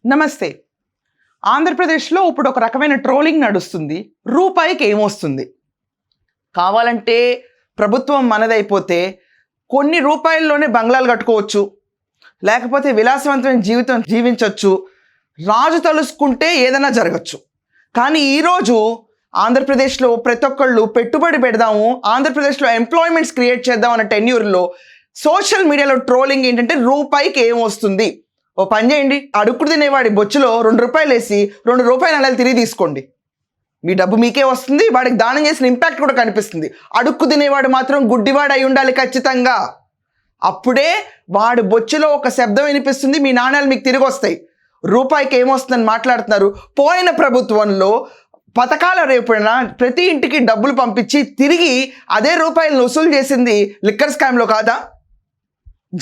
నమస్తే. ఆంధ్రప్రదేశ్లో ఇప్పుడు ఒక రకమైన ట్రోలింగ్ నడుస్తుంది. రూపాయికి ఏమొస్తుంది? కావాలంటే ప్రభుత్వం మనదైపోతే కొన్ని రూపాయల్లోనే బంగ్లాలు కట్టుకోవచ్చు, లేకపోతే విలాసవంతమైన జీవితం జీవించవచ్చు, రాజు తలుసుకుంటే ఏదైనా జరగచ్చు. కానీ ఈరోజు ఆంధ్రప్రదేశ్లో ప్రతి ఒక్కళ్ళు పెట్టుబడి పెడదాము, ఆంధ్రప్రదేశ్లో ఎంప్లాయ్మెంట్స్ క్రియేట్ చేద్దాం అన్న టెన్యూర్లో సోషల్ మీడియాలో ట్రోలింగ్ ఏంటంటే రూపాయికి ఏమొస్తుంది? ఓ పని చేయండి, అడుక్కుడు తినేవాడి బొచ్చులో ₹2 వేసి ₹2 తిరిగి తీసుకోండి. మీ డబ్బు మీకే వస్తుంది, వాడికి దానం చేసిన ఇంపాక్ట్ కూడా కనిపిస్తుంది. అడుక్కు తినేవాడు మాత్రం గుడ్డివాడు అయి ఉండాలి ఖచ్చితంగా. అప్పుడే వాడి బొచ్చులో ఒక శబ్దం వినిపిస్తుంది, మీ నాణ్యాలు మీకు తిరిగి వస్తాయి. రూపాయికి ఏమొస్తుందని మాట్లాడుతున్నారు. పోయిన ప్రభుత్వంలో పథకాల రేపున ప్రతి ఇంటికి డబ్బులు పంపించి తిరిగి అదే రూపాయలను వసూలు చేసింది లిక్కర్ స్కామ్లో కాదా?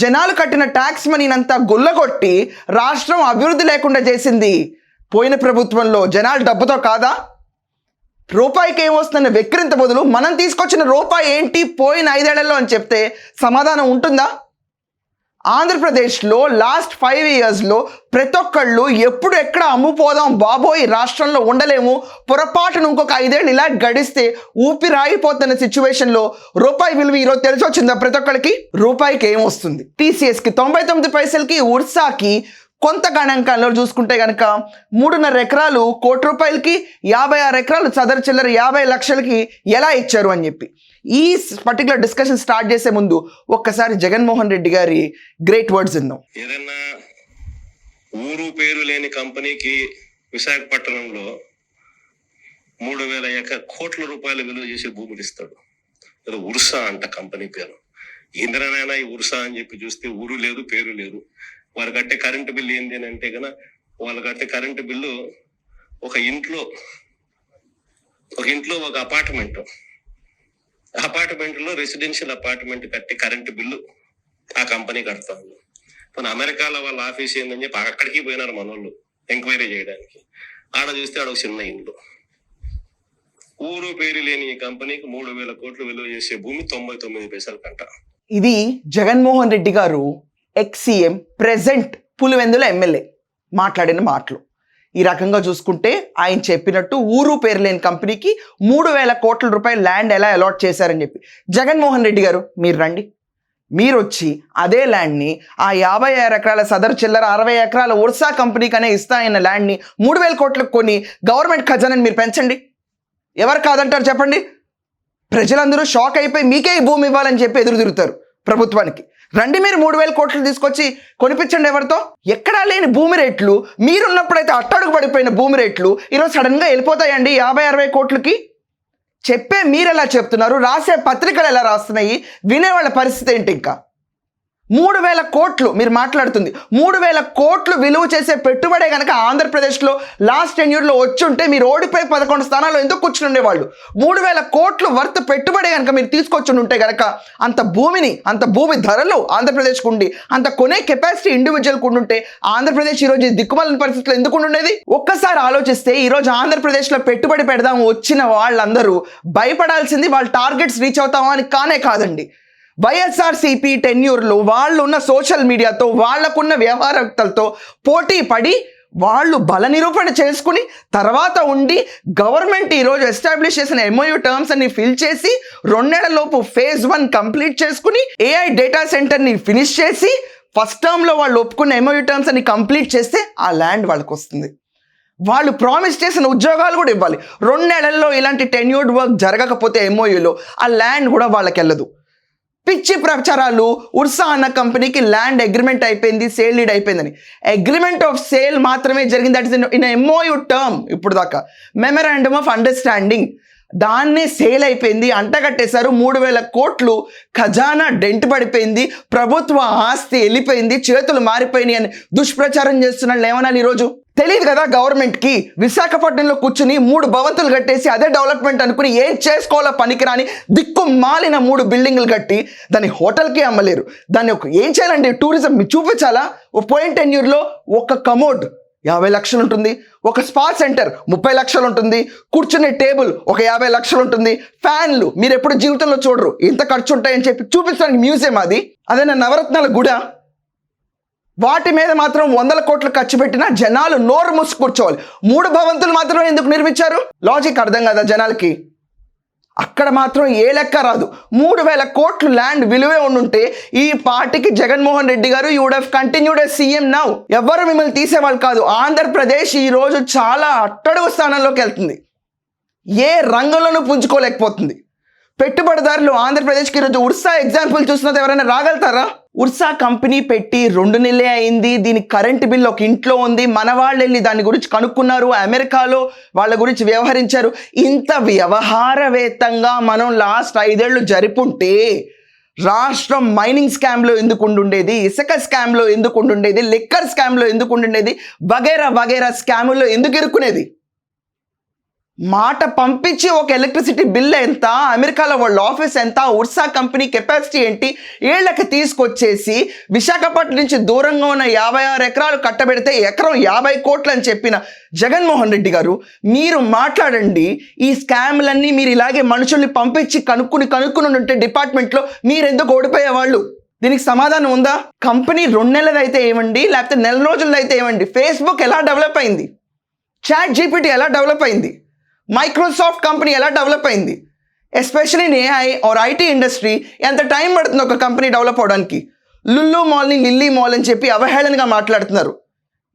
జనాలు కట్టిన ట్యాక్స్ మనీనంతా గుల్లగొట్టి రాష్ట్రం అభివృద్ధి లేకుండా చేసింది పోయిన ప్రభుత్వంలో జనాల డబ్బుతో కాదా? రూపాయికి ఏమొస్తుందన్న వెక్కిరింత బదులు మనం తీసుకొచ్చిన రూపాయి ఏంటి పోయిన 5 ఏళ్లలో అని చెప్తే సమాధానం ఉంటుందా? ఆంధ్రప్రదేశ్లో లాస్ట్ 5 yearsలో ప్రతి ఒక్కళ్ళు ఎప్పుడు ఎక్కడ అమ్ముపోదాం బాబోయ్, రాష్ట్రంలో ఉండలేము, పొరపాటును ఇంకొక 5 ఏళ్ళు ఇలా గడిస్తే ఊపిరాగిపోతున్న సిచ్యువేషన్లో రూపాయి విలువ ఈరోజు తెలిసి వచ్చిందా ప్రతి ఒక్కరికి? రూపాయికి ఏమొస్తుంది? టీసీఎస్కి 99 పైసలకి, ఉర్సాకి కొంత గణాంకాల్లో చూసుకుంటే కనుక 3.5 ఎకరాలు ₹1,00,00,000కి, 56 ఎకరాలు చదర చిల్లర 50 లక్షలకి ఎలా ఇచ్చారు అని చెప్పి ఈ పర్టికులర్ డిస్కషన్ స్టార్ట్ చేసే ముందు ఒక్కసారి జగన్మోహన్ రెడ్డి గారి గ్రేట్ వర్డ్స్ విందాం. ఏదన్నా ఊరు పేరు లేని కంపెనీకి విశాఖపట్నంలో 3,000 కోట్ల రూపాయల విలువ చేసే భూములు ఇస్తాడు. అది ఉర్సా అంట కంపెనీ పేరు. ఇంద్రనైనా ఈ ఉర్సా అని చెప్పి చూస్తే ఊరు లేదు, పేరు లేదు. వాళ్ళు కట్టే కరెంటు బిల్లు ఏంది అని అంటే కనుక వాళ్ళు కట్టే కరెంటు బిల్లు ఒక ఇంట్లో ఒక అపార్ట్మెంట్లో రెసిడెన్షియల్ అపార్ట్మెంట్ కట్టే కరెంటు బిల్లు ఆ కంపెనీ కడతా ఉంది. మన అమెరికాలో వాళ్ళ ఆఫీస్ ఏందని చెప్పి అక్కడికి పోయినారు మన వాళ్ళు ఎంక్వైరీ చేయడానికి. ఆడ చూస్తే ఆడ ఒక చిన్న ఇంట్లో ఊరు పేరు లేని ఈ కంపెనీకి 3,000 కోట్లు విలువ చేసే భూమి 99 పైసలు కంట. ఇది జగన్మోహన్ రెడ్డి గారు ఎక్స్-సీఎం ప్రెజెంట్ పులివెందుల ఎమ్మెల్యే మాట్లాడిన మాటలు. ఈ రకంగా చూసుకుంటే ఆయన చెప్పినట్టు ఊరు పేరు లేని కంపెనీకి 3,000 కోట్ల రూపాయల ల్యాండ్ ఎలా అలాట్ చేశారని చెప్పి జగన్మోహన్ రెడ్డి గారు మీరు రండి, మీరు వచ్చి అదే ల్యాండ్ని ఆ 56 ఎకరాల సదర్ చిల్లర 60 ఎకరాల ఉర్సా కంపెనీకనే ఇస్తాయన్న ల్యాండ్ని 3,000 కోట్లకు కొని గవర్నమెంట్ ఖజానాని మీరు పెంచండి. ఎవరు కాదంటారు చెప్పండి? ప్రజలందరూ షాక్ అయిపోయి మీకే ఈ భూమి ఇవ్వాలని చెప్పి ఎదురు తిరుగుతారు ప్రభుత్వానికి. రండి, మీరు 3,000 కోట్లు తీసుకొచ్చి కొనిపించండి. ఎవరితో? ఎక్కడా లేని భూమి రేట్లు, మీరున్నప్పుడైతే అట్టడుగు పడిపోయిన భూమి రేట్లు ఈరోజు సడన్గా వెళ్ళిపోతాయండి 50-60 కోట్లకి. చెప్పే మీరు ఎలా చెప్తున్నారు, రాసే పత్రికలు ఎలా రాస్తున్నాయి, వినేవాళ్ళ పరిస్థితి ఏంటి? ఇంకా 3,000 కోట్లు మీరు మాట్లాడుతుంది. 3,000 కోట్లు విలువ చేసే పెట్టుబడే కనుక ఆంధ్రప్రదేశ్లో లాస్ట్ టెన్యూర్లో వచ్చుంటే మీరు ఓడిపోయి 11 స్థానాల్లో ఎందుకు కూర్చుని ఉండేవాళ్ళు? 3,000 కోట్లు వర్త్ పెట్టుబడే కనుక మీరు తీసుకొచ్చి ఉంటే కనుక అంత భూమి ధరలు ఆంధ్రప్రదేశ్కు ఉండి అంత కొనే కెపాసిటీ ఇండివిజువల్కి ఉండుంటే ఆంధ్రప్రదేశ్ ఈరోజు దిక్కుమాలిన పరిస్థితుల్లో ఎందుకు ఉండేది? ఒక్కసారి ఆలోచిస్తే ఈరోజు ఆంధ్రప్రదేశ్లో పెట్టుబడి పెడదాం వచ్చిన వాళ్ళందరూ భయపడాల్సింది వాళ్ళ టార్గెట్స్ రీచ్ అవుతామా అని కాదండి. వైఎస్ఆర్సీపీ టెన్యూర్లో వాళ్ళు ఉన్న సోషల్ మీడియాతో, వాళ్లకున్న వ్యవహారవేత్తలతో పోటీ పడి వాళ్ళు బల నిరూపణ చేసుకుని తర్వాత ఉండి గవర్నమెంట్ ఈరోజు ఎస్టాబ్లిష్ చేసిన ఎంఓయూ టర్మ్స్ అన్ని ఫిల్ చేసి 2 నెలలలోపు phase 1 కంప్లీట్ చేసుకుని ఏఐ డేటా సెంటర్ని ఫినిష్ చేసి ఫస్ట్ టర్మ్లో వాళ్ళు ఒప్పుకున్న ఎంఓయూ టర్మ్స్ అన్ని కంప్లీట్ చేస్తే ఆ ల్యాండ్ వాళ్ళకి వస్తుంది. వాళ్ళు ప్రామిస్ చేసిన ఉద్యోగాలు కూడా ఇవ్వాలి. 2 నెలల్లో ఇలాంటి టెన్యూర్డ్ వర్క్ జరగకపోతే ఎంఓయూలో ఆ ల్యాండ్ కూడా వాళ్ళకి వెళ్ళదు. పిచ్చి ప్రచారాలు. ఉర్సా అన్న కంపెనీకి ల్యాండ్ అగ్రిమెంట్ అయిపోయింది, సేల్ డీడ్ అయిపోయిందని. అగ్రిమెంట్ ఆఫ్ సేల్ మాత్రమే జరిగింది. That is in MoU term. ఇప్పుడు దాకా మెమరాండమ్ ఆఫ్ అండర్స్టాండింగ్, దాన్నే సేల్ అయిపోయింది, అంటగట్టేశారు. 3,000 కోట్లు ఖజానా డెంట్ పడిపోయింది, ప్రభుత్వ ఆస్తి వెళ్ళిపోయింది, చేతులు మారిపోయినాయి అని దుష్ప్రచారం చేస్తున్నాడు. ఏమనాలి? ఈరోజు తెలియదు కదా గవర్నమెంట్కి. విశాఖపట్నంలో కూర్చుని 3 భవంతులు కట్టేసి అదే డెవలప్మెంట్ అనుకుని ఏం చేసుకోవాలో పనికిరాని దిక్కు మాలిన 3 బిల్డింగ్లు కట్టి దాన్ని హోటల్కి అమ్మలేరు. దాన్ని ఏం చేయాలండి? టూరిజం చూపించాలా? ఓ పోయిన టెన్యూర్లో ఒక కమోడ్ 50 లక్షలు ఉంటుంది, ఒక స్పా సెంటర్ 30 లక్షలు ఉంటుంది, కూర్చునే టేబుల్ ఒక 50 లక్షలు ఉంటుంది, ఫ్యాన్లు మీరు ఎప్పుడు జీవితంలో చూడరు, ఎంత ఖర్చు ఉంటాయని చెప్పి చూపించడానికి మ్యూజియం అది. అదే నా నవరత్నాల గుడ. వాటి మీద మాత్రం 100 కోట్లు ఖర్చు పెట్టినా జనాలు నోరు మూసి కూర్చోవాలి. 3 భవంతులు మాత్రమే ఎందుకు నిర్మించారు? లాజిక్ అర్థం కదా జనాలకి. అక్కడ మాత్రం ఏ లెక్క రాదు. 3,000 కోట్లు ల్యాండ్ విలువే ఉండుంటే ఈ పార్టీకి జగన్మోహన్ రెడ్డి గారు you would have continued as CM now. ఎవ్వరు మిమ్మల్ని తీసేవాళ్ళు కాదు. ఆంధ్రప్రదేశ్ ఈ రోజు చాలా అట్టడుగు స్థానంలోకి వెళ్తుంది. ఏ రంగంలోనూ పుంజుకోలేకపోతుంది. పెట్టుబడిదారులు ఆంధ్రప్రదేశ్కి ఈరోజు ఉర్సా ఎగ్జాంపుల్ చూసినది ఎవరైనా రాగలుగుతారా? ఉర్సా కంపెనీ పెట్టి 2 నెలలే అయింది. దీని కరెంట్ బిల్ ఒక ఇంట్లో ఉంది. మన వాళ్ళు వెళ్ళి దాని గురించి కనుక్కున్నారు. అమెరికాలో వాళ్ళ గురించి వ్యవహరించారు. ఇంత వ్యవహారవేత్తంగా మనం లాస్ట్ 5 ఏళ్ళు జరుపుంటే రాష్ట్రం మైనింగ్ స్కామ్లో ఎందుకు ఉండుండేది, ఇసుక స్కామ్లో ఎందుకు ఉండుండేది, లిక్కర్ స్కామ్లో ఎందుకు ఉండుండేది, వగైరా వగైరా స్కాముల్లో ఎందుకు ఇరుక్కునేది? మాట పంపించి ఒక ఎలక్ట్రిసిటీ బిల్ ఎంత, అమెరికాలో వాళ్ళ ఆఫీస్ ఎంత, ఉర్సా కంపెనీ కెపాసిటీ ఏంటి, ఏళ్ళకి తీసుకొచ్చేసి విశాఖపట్నం నుంచి దూరంగా ఉన్న 56 ఎకరాలు కట్టబెడితే ఎకరం 50 కోట్లు అని చెప్పిన జగన్మోహన్ రెడ్డి గారు, మీరు మాట్లాడండి. ఈ స్కామ్లన్నీ మీరు ఇలాగే మనుషుల్ని పంపించి కనుక్కుని ఉంటే డిపార్ట్మెంట్లో మీరెందుకు ఓడిపోయేవాళ్ళు? దీనికి సమాధానం ఉందా? కంపెనీ 2 నెలలైతే ఏమండి, లేకపోతే నెల రోజులైతే ఏమండి, ఫేస్బుక్ ఎలా డెవలప్ అయింది, చాట్ జీపీటీ ఎలా డెవలప్ అయింది, మైక్రోసాఫ్ట్ కంపెనీ ఎలా డెవలప్ అయింది, especially in AI or IT industry ఎంత టైం పడుతుంది ఒక కంపెనీ డెవలప్ అవడానికి? లుల్లు మాల్ని లిల్లీ మాల్ అని చెప్పి అవహేళనగా మాట్లాడుతున్నారు.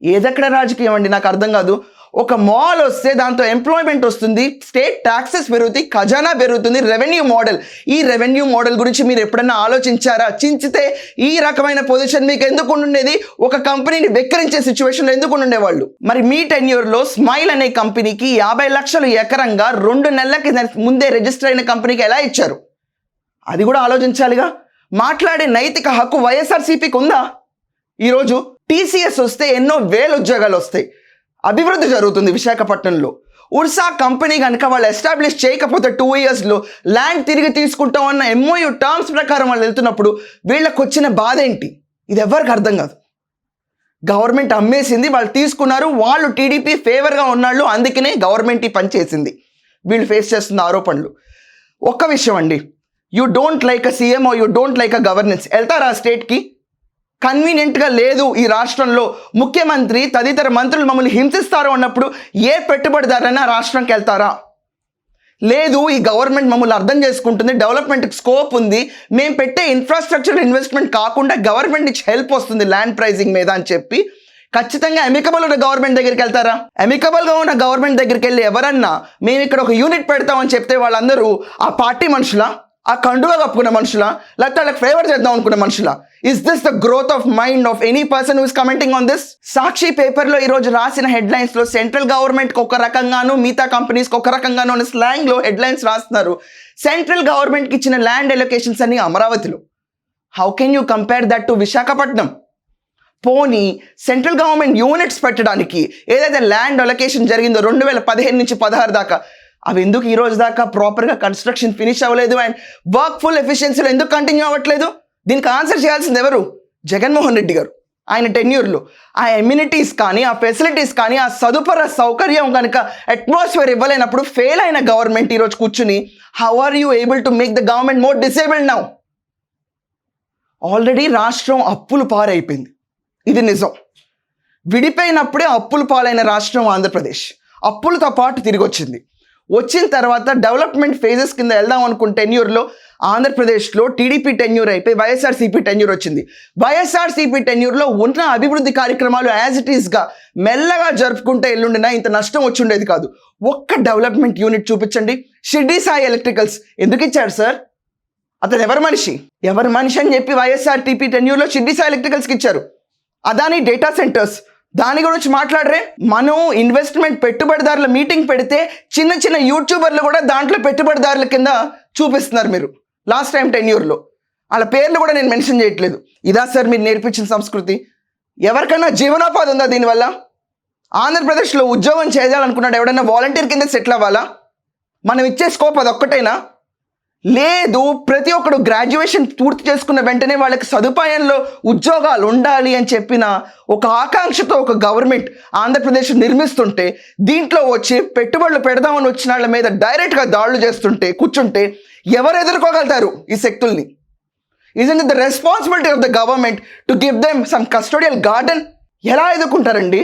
ఏదెక్కడ రాజకీయం అండి? నాకు అర్థం కాదు. ఒక మాల్ వస్తే దాంతో ఎంప్లాయ్మెంట్ వస్తుంది, స్టేట్ ట్యాక్సెస్ పెరుగుతాయి, ఖజానా పెరుగుతుంది, రెవెన్యూ మోడల్. ఈ రెవెన్యూ మోడల్ గురించి మీరు ఎప్పుడన్నా ఆలోచించారా? చించితే ఈ రకమైన పొజిషన్ మీకు ఎందుకు ఉండేది? ఒక కంపెనీని వెక్కిరించే సిచ్యువేషన్లో ఎందుకు ఉండేవాళ్ళు? మరి మీ టెన్యూర్లో స్మైల్ అనే కంపెనీకి 50 లక్షలు ఎకరంగా 2 నెలలకి ముందే రిజిస్టర్ అయిన కంపెనీకి ఎలా ఇచ్చారు? అది కూడా ఆలోచించాలిగా. మాట్లాడే నైతిక హక్కు వైఎస్ఆర్సీపీకి ఉందా? ఈరోజు టీసీఎస్ వస్తే ఎన్నో వేల ఉద్యోగాలు వస్తాయి, అభివృద్ధి జరుగుతుంది విశాఖపట్నంలో. ఉర్సా కంపెనీ కనుక వాళ్ళు ఎస్టాబ్లిష్ చేయకపోతే 2 ఇయర్స్లో ల్యాండ్ తిరిగి తీసుకుంటాం అన్న ఎంఓయూ టర్మ్స్ ప్రకారం వాళ్ళు వెళ్తున్నప్పుడు వీళ్ళకి వచ్చిన బాధ ఏంటి? ఇది ఎవరికి అర్థం కాదు. గవర్నమెంట్ అమ్మేసింది, వాళ్ళు తీసుకున్నారు, వాళ్ళు టీడీపీ ఫేవర్గా ఉన్నాళ్ళు, అందుకనే గవర్నమెంట్ ఈ పని చేసింది. వీళ్ళు ఫేస్ చేస్తున్న ఆరోపణలు. ఒక్క విషయం అండి, you don't like a CM are you don't like a governance, వెళ్తారా స్టేట్కి? కన్వీనియంట్గా లేదు ఈ రాష్ట్రంలో, ముఖ్యమంత్రి తదితర మంత్రులు మమ్మల్ని హింసిస్తారు అన్నప్పుడు ఏ పెట్టుబడిదారైనా రాష్ట్రంకి వెళ్తారా? లేదు, ఈ గవర్నమెంట్ మమ్మల్ని అర్థం చేసుకుంటుంది, డెవలప్మెంట్కి స్కోప్ ఉంది, మేము పెట్టే ఇన్ఫ్రాస్ట్రక్చర్ ఇన్వెస్ట్మెంట్ కాకుండా గవర్నమెంట్ నుంచి హెల్ప్ వస్తుంది ల్యాండ్ ప్రైజింగ్ మీద అని చెప్పి ఖచ్చితంగా అమికబుల్ ఉన్న గవర్నమెంట్ దగ్గరికి వెళ్తారా? అమికబుల్గా ఉన్న గవర్నమెంట్ దగ్గరికి వెళ్ళి ఎవరన్నా మేము ఇక్కడ ఒక యూనిట్ పెడతామని చెప్తే వాళ్ళందరూ ఆ పార్టీ మనుషులా, ఆ కండువా కప్పుకున్న మనుషులా, లేకపోతే వాళ్ళకి ఫేవర్ చేద్దాం అనుకున్న మనుషులా? Is this the growth of mind of any person who is commenting on this? Sakshi పేపర్లో ఈరోజు రాసిన హెడ్లైన్స్లో సెంట్రల్ గవర్నమెంట్కి ఒక రకంగాను మిగతా కంపెనీస్కి ఒక రకంగాను అనే స్లాంగ్లో హెడ్లైన్స్ రాస్తున్నారు. సెంట్రల్ గవర్నమెంట్కి ఇచ్చిన ల్యాండ్ ఎలొకేషన్స్ అన్ని అమరావతిలో. How can you compare that to Visakhapatnam? పోనీ సెంట్రల్ గవర్నమెంట్ యూనిట్స్ పెట్టడానికి ఏదైతే ల్యాండ్ అలొకేషన్ జరిగిందో 2015 నుంచి 16 దాకా, అవి ఎందుకు ఈ రోజు దాకా ప్రాపర్గా కన్స్ట్రక్షన్ ఫినిష్ అవ్వలేదు అండ్ వర్క్ ఫుల్ ఎఫిషియన్సీలో ఎందుకు కంటిన్యూ అవ్వట్లేదు? దీనికి ఆన్సర్ చేయాల్సింది ఎవరు? జగన్మోహన్ రెడ్డి గారు. ఆయన టెన్యూర్లో ఆ ఎమ్యూనిటీస్ కానీ, ఆ ఫెసిలిటీస్ కానీ, ఆ సౌకర్యం కనుక అట్మాస్ఫియర్ ఇవ్వలేనప్పుడు ఫెయిల్ అయిన గవర్నమెంట్ ఈరోజు కూర్చుని how are you able to make the government more disabled now? Already రాష్ట్రం అప్పులు పారైపోయింది, ఇది నిజం. విడిపోయినప్పుడే అప్పులు పాలైన రాష్ట్రం ఆంధ్రప్రదేశ్. అప్పులతో పాటు తిరిగి వచ్చింది. వచ్చిన తర్వాత డెవలప్మెంట్ ఫేజెస్ కింద వెళ్దాం అనుకున్న టెన్యూర్లో ఆంధ్రప్రదేశ్లో టీడీపీ టెన్యూర్ అయిపోయి వైఎస్ఆర్సీపీ టెన్యూర్ వచ్చింది. వైఎస్ఆర్సీపీ టెన్యూర్లో ఉన్న అభివృద్ధి కార్యక్రమాలు యాజ్ ఇట్ ఈస్గా మెల్లగా జరుపుకుంటే ఎల్లుండినా ఇంత నష్టం వచ్చి ఉండేది కాదు. ఒక్క డెవలప్మెంట్ యూనిట్ చూపించండి. షిర్డీ సాయి ఎలక్ట్రికల్స్ ఎందుకు ఇచ్చారు సార్? అతను ఎవరి మనిషి అని చెప్పి వైఎస్ఆర్టీపీ టెన్యూర్లో షిర్డీ సాయి ఎలక్ట్రికల్స్కి ఇచ్చారు. అదాని డేటా సెంటర్స్ దాని గురించి మాట్లాడరే. మనం ఇన్వెస్ట్మెంట్ పెట్టుబడిదారుల మీటింగ్ పెడితే చిన్న యూట్యూబర్లు కూడా దాంట్లో పెట్టుబడిదారుల కింద చూపిస్తున్నారు మీరు లాస్ట్ టైం టెన్యూర్లో. వాళ్ళ పేర్లు కూడా నేను మెన్షన్ చేయట్లేదు. ఇదా సార్ మీరు నేర్పించిన సంస్కృతి? ఎవరికైనా జీవనోపాధి ఉందా దీనివల్ల? ఆంధ్రప్రదేశ్లో ఉద్యోగం చేయాలనుకున్నాడు ఎవడైనా వాలంటీర్ కింద సెటిల్ అవ్వాలా? మనం ఇచ్చే స్కోప్ అది ఒక్కటైనా? లేదు, ప్రతి ఒక్కడు గ్రాడ్యుయేషన్ పూర్తి చేసుకున్న వెంటనే వాళ్ళకి సదుపాయంలో ఉద్యోగాలు ఉండాలి అని చెప్పిన ఒక ఆకాంక్షతో ఒక గవర్నమెంట్ ఆంధ్రప్రదేశ్ నిర్మిస్తుంటే దీంట్లో వచ్చి పెట్టుబడులు పెడదామని వచ్చిన వాళ్ళ మీద డైరెక్ట్గా దాడులు చేస్తుంటే కూర్చుంటే ఎవరు ఎదుర్కోగలుగుతారు ఈ శక్తుల్ని? Isn't it the responsibility of the government to give them some custodial garden? ఎలా ఎదుర్కొంటారండి?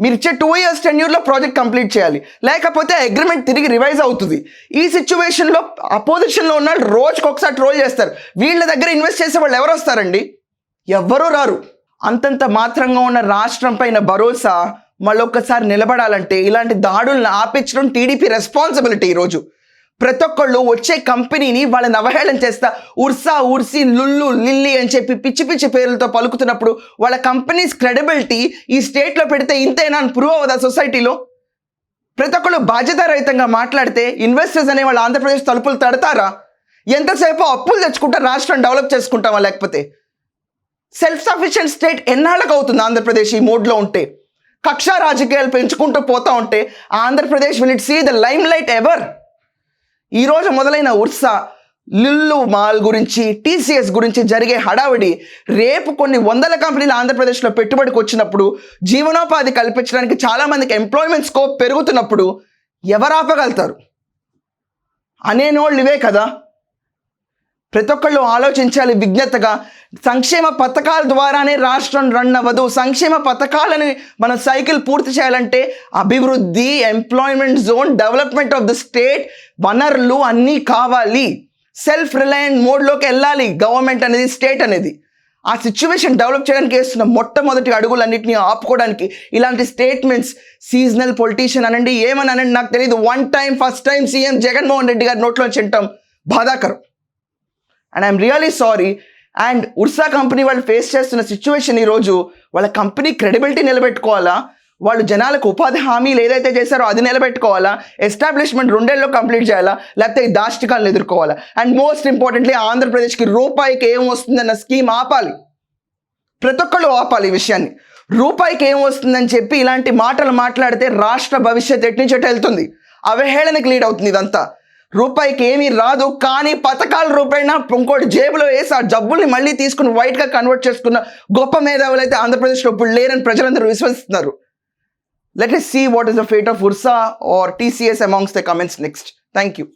మీరు ఇచ్చే 2 years టెన్యూర్లో ప్రాజెక్ట్ కంప్లీట్ చేయాలి, లేకపోతే అగ్రిమెంట్ తిరిగి రివైజ్ అవుతుంది. ఈ సిచ్యువేషన్లో అపోజిషన్లో ఉన్న వాళ్ళు రోజుకి ఒకసారి ట్రోల్ చేస్తారు. వీళ్ళ దగ్గర ఇన్వెస్ట్ చేసే వాళ్ళు ఎవరు వస్తారండి? ఎవ్వరూ రారు. అంతంత మాత్రంగా ఉన్న రాష్ట్రం పైన భరోసా మళ్ళొక్కసారి నిలబడాలంటే ఇలాంటి దాడులను ఆపించడం టీడీపీ రెస్పాన్సిబిలిటీ. ఈరోజు ప్రతి ఒక్కళ్ళు వచ్చే కంపెనీని వాళ్ళని అవహేళన చేస్తా ఉర్సా, ఉర్సి, లుల్లు, లిల్లీ అని చెప్పి పిచ్చి పిచ్చి పేర్లతో పలుకుతున్నప్పుడు వాళ్ళ కంపెనీస్ క్రెడిబిలిటీ ఈ స్టేట్లో పెడితే ఇంతేనా అని ప్రూవ్ అవ్వదా సొసైటీలో? ప్రతి ఒక్కళ్ళు బాధ్యతారహితంగా మాట్లాడితే ఇన్వెస్టర్స్ అనే వాళ్ళు ఆంధ్రప్రదేశ్ తలుపులు తడతారా? ఎంతసేపు అప్పులు తెచ్చుకుంటా రాష్ట్రం డెవలప్ చేసుకుంటామా? లేకపోతే సెల్ఫ్ సఫిషియెంట్ స్టేట్ ఎన్నాళ్ళకు అవుతుంది ఆంధ్రప్రదేశ్ ఈ మోడ్లో ఉంటే? కక్షా రాజకీయాలు పెంచుకుంటూ పోతా ఉంటే Andhra Pradesh will it see the lime light ever? ఈరోజు మొదలైన ఉర్సా, లుల్లు మాల్ గురించి, టీసీఎస్ గురించి జరిగే హడావిడి రేపు కొన్ని వందల కంపెనీలు ఆంధ్రప్రదేశ్లో పెట్టుబడికి వచ్చినప్పుడు, జీవనోపాధి కల్పించడానికి చాలామందికి ఎంప్లాయ్మెంట్ స్కోప్ పెరుగుతున్నప్పుడు ఎవరు ఆపగలుగుతారు? అనేనోళ్ళు ఇవే కదా. ప్రతి ఒక్కళ్ళు ఆలోచించాలి విజ్ఞతగా. సంక్షేమ పథకాల ద్వారానే రాష్ట్రం రన్ అవ్వదు. సంక్షేమ పథకాలని మన సైకిల్ పూర్తి చేయాలంటే అభివృద్ధి, employment zone, development of the state, వనరులు అన్నీ కావాలి. సెల్ఫ్ రిలయంట్ మోడ్లోకి వెళ్ళాలి గవర్నమెంట్ అనేది, స్టేట్ అనేది. ఆ సిచ్యువేషన్ డెవలప్ చేయడానికి వేస్తున్న మొట్టమొదటి అడుగులన్నింటినీ ఆపుకోవడానికి ఇలాంటి స్టేట్మెంట్స్ సీజనల్ పొలిటీషియన్ అనండి, ఏమని అనండి నాకు తెలియదు, first time CM Jaganmohan Reddy గారి నోట్లోంచి వింటాం బాధాకరం. And I'm really sorry. And Ursa company వాళ్ళు ఫేస్ చేస్తున్న సిచ్యువేషన్ ఈరోజు వాళ్ళ కంపెనీ క్రెడిబిలిటీ నిలబెట్టుకోవాలా, వాళ్ళు జనాలకు ఉపాధి హామీలు ఏదైతే చేశారో అది నిలబెట్టుకోవాలా, ఎస్టాబ్లిష్మెంట్ 2 ఏళ్ళలో కంప్లీట్ చేయాలా, లేకపోతే ఈ దాష్టికాలను ఎదుర్కోవాలా? అండ్ మోస్ట్ ఇంపార్టెంట్లీ ఆంధ్రప్రదేశ్కి రూపాయికి ఏం వస్తుందన్న స్కీమ్ ఆపాలి. ప్రతి ఒక్కళ్ళు ఆపాలి ఈ విషయాన్ని. రూపాయికి ఏం వస్తుందని చెప్పి ఇలాంటి మాటలు మాట్లాడితే రాష్ట్ర భవిష్యత్ ఎట్నుంచి వెళ్తుంది? అవహేళనకి లీడ్ అవుతుంది ఇదంతా. రూపాయికి ఏమీ రాదు, కానీ పథకాల రూపాయినా ఇంకోటి జేబులో వేసి ఆ జబ్బుల్ని మళ్ళీ తీసుకుని వైట్గా కన్వర్ట్ చేసుకున్న గొప్ప మేధావులు అయితే ఆంధ్రప్రదేశ్లో ఇప్పుడు లేరని ప్రజలందరూ విశ్వసిస్తున్నారు. Let us see what is the fate of Ursa or TCS amongst the comments next. Thank you.